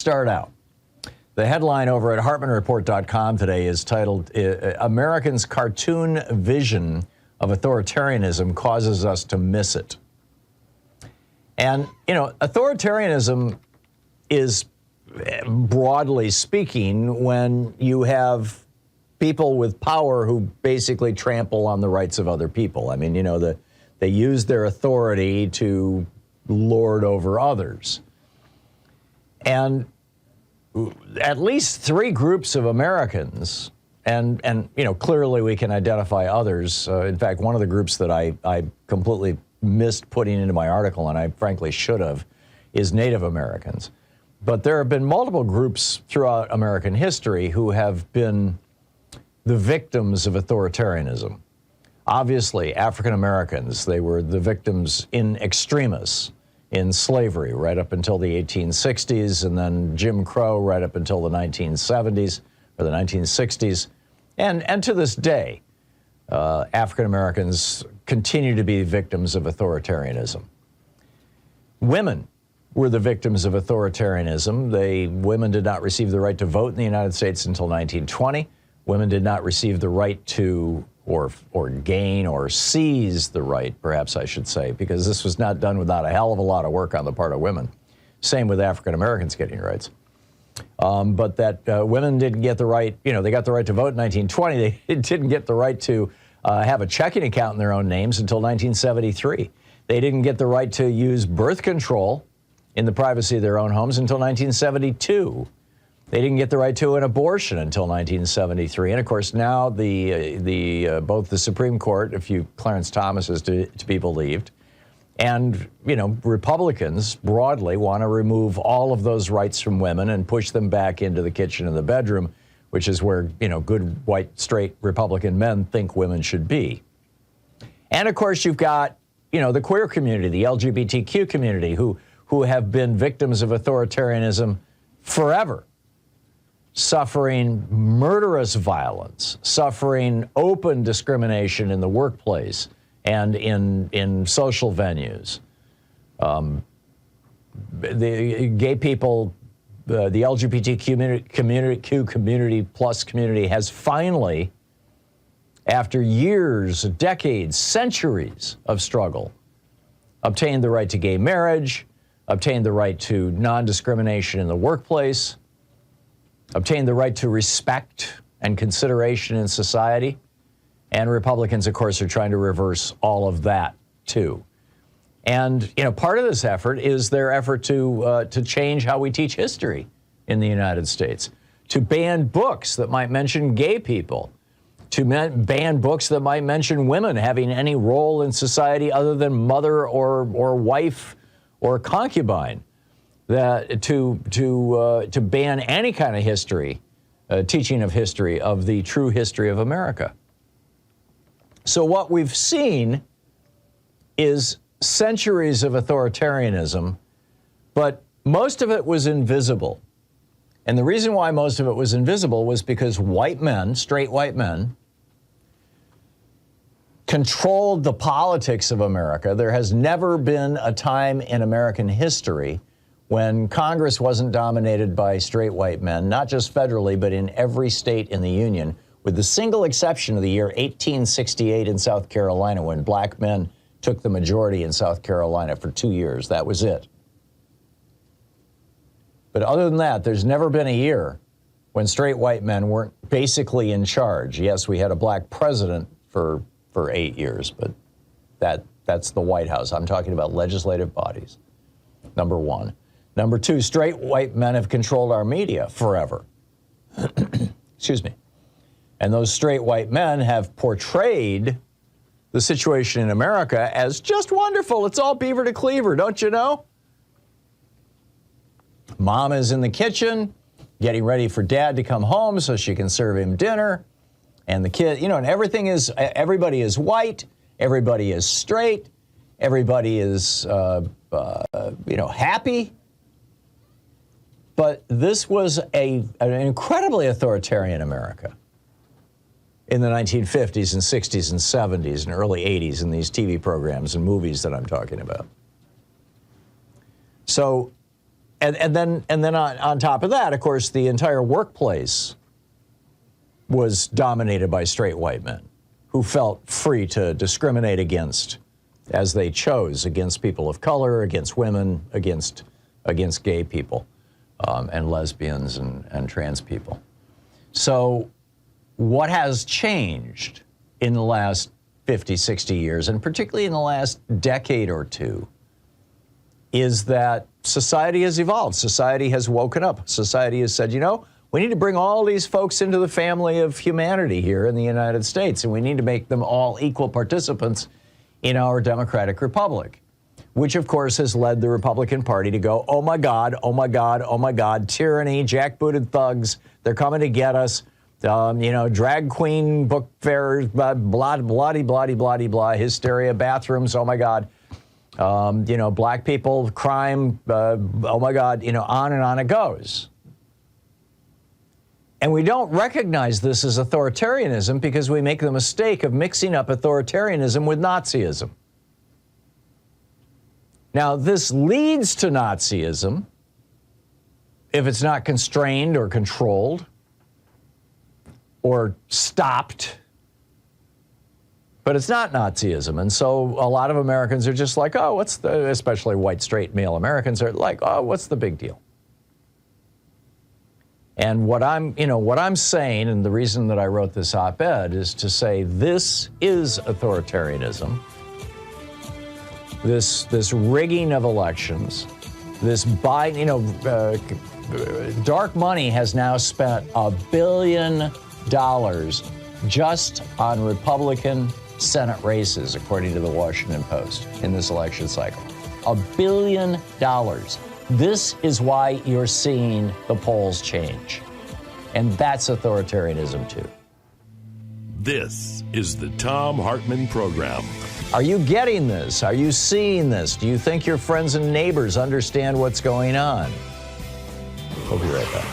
Start out. The headline over at HartmanReport.com today is titled, Americans' Cartoon Vision of Authoritarianism Causes Us to Miss It. And, you know, authoritarianism is, broadly speaking, when you have people with power who basically trample on the rights of other people. I mean, you know, they use their authority to lord over others. And at least three groups of Americans, and you know, clearly we can identify others. In fact, one of the groups that I completely missed putting into my article, and I frankly should have, is Native Americans. But there have been multiple groups throughout American history who have been the victims of authoritarianism. Obviously, African Americans, they were the victims in extremis in slavery right up until the 1860s, and then Jim Crow right up until the 1970s or the 1960s. And to this day, African Americans continue to be victims of authoritarianism. Women were the victims of authoritarianism. Women did not receive the right to vote in the United States until 1920. Women did not receive the right to or gain or seize the right, perhaps I should say, because this was not done without a hell of a lot of work on the part of women. Same with African Americans getting rights. But that women didn't get the right, you know, they got the right to vote in 1920. They didn't get the right to have a checking account in their own names until 1973. They didn't get the right to use birth control in the privacy of their own homes until 1972. They didn't get the right to an abortion until 1973. And of course, now both the Supreme Court, Clarence Thomas is to be believed, and, you know, Republicans broadly want to remove all of those rights from women and push them back into the kitchen and the bedroom, which is where, you know, good, white, straight Republican men think women should be. And of course, you've got, you know, the queer community, the LGBTQ community, who have been victims of authoritarianism forever, suffering murderous violence, suffering open discrimination in the workplace and in social venues. The gay people, the LGBTQ community has finally, after years, decades, centuries of struggle, obtained the right to gay marriage, obtained the right to non-discrimination in the workplace, obtained the right to respect and consideration in society. And Republicans, of course, are trying to reverse all of that, too. And, you know, part of this effort is their effort to change how we teach history in the United States, to ban books that might mention gay people, to ban books that might mention women having any role in society other than mother or wife or concubine. To ban any kind of history, teaching of history, of the true history of America. So what we've seen is centuries of authoritarianism, but most of it was invisible. And the reason why most of it was invisible was because white men, straight white men, controlled the politics of America. There has never been a time in American history when Congress wasn't dominated by straight white men, not just federally, but in every state in the Union, with the single exception of the year 1868 in South Carolina, when black men took the majority in South Carolina for 2 years. That was it. But other than that, there's never been a year when straight white men weren't basically in charge. Yes, we had a black president for 8 years, but that's the White House. I'm talking about legislative bodies, number one. Number two, straight white men have controlled our media forever. Excuse me. And those straight white men have portrayed the situation in America as just wonderful. It's all beaver to cleaver, don't you know? Mom is in the kitchen getting ready for dad to come home so she can serve him dinner. And the kid, you know, and everybody is white, everybody is straight, everybody is, you know, happy. But this was an incredibly authoritarian America in the 1950s and 60s and 70s and early 80s in these TV programs and movies that I'm talking about. So And then on top of that, of course, the entire workplace was dominated by straight white men who felt free to discriminate against, as they chose, against people of color, against women, against gay people, and lesbians and trans people. So what has changed in the last 50, 60 years, and particularly in the last decade or two, is that society has evolved. Society has woken up. Society has said, you know, we need to bring all these folks into the family of humanity here in the United States, and we need to make them all equal participants in our democratic republic, which, of course, has led the Republican Party to go, oh, my God, oh, my God, oh, my God, tyranny, jackbooted thugs, they're coming to get us, drag queen book fairs, blah, blah, blah, blah, blah, blah, hysteria, bathrooms, oh, my God. Black people, crime, oh my God, on and on it goes. And we don't recognize this as authoritarianism because we make the mistake of mixing up authoritarianism with Nazism. Now, this leads to Nazism if it's not constrained or controlled or stopped. But it's not Nazism. And so a lot of Americans are just like, oh, especially white, straight, male Americans are like, oh, what's the big deal? And what I'm saying, and the reason that I wrote this op-ed is to say this is authoritarianism. This rigging of elections, this dark money has now spent $1 billion just on Republican Senate races, according to the Washington Post, in this election cycle. $1 billion. This is why you're seeing the polls change. And that's authoritarianism, too. This is the Thom Hartmann Program. Are you getting this? Are you seeing this? Do you think your friends and neighbors understand what's going on? We'll be right back.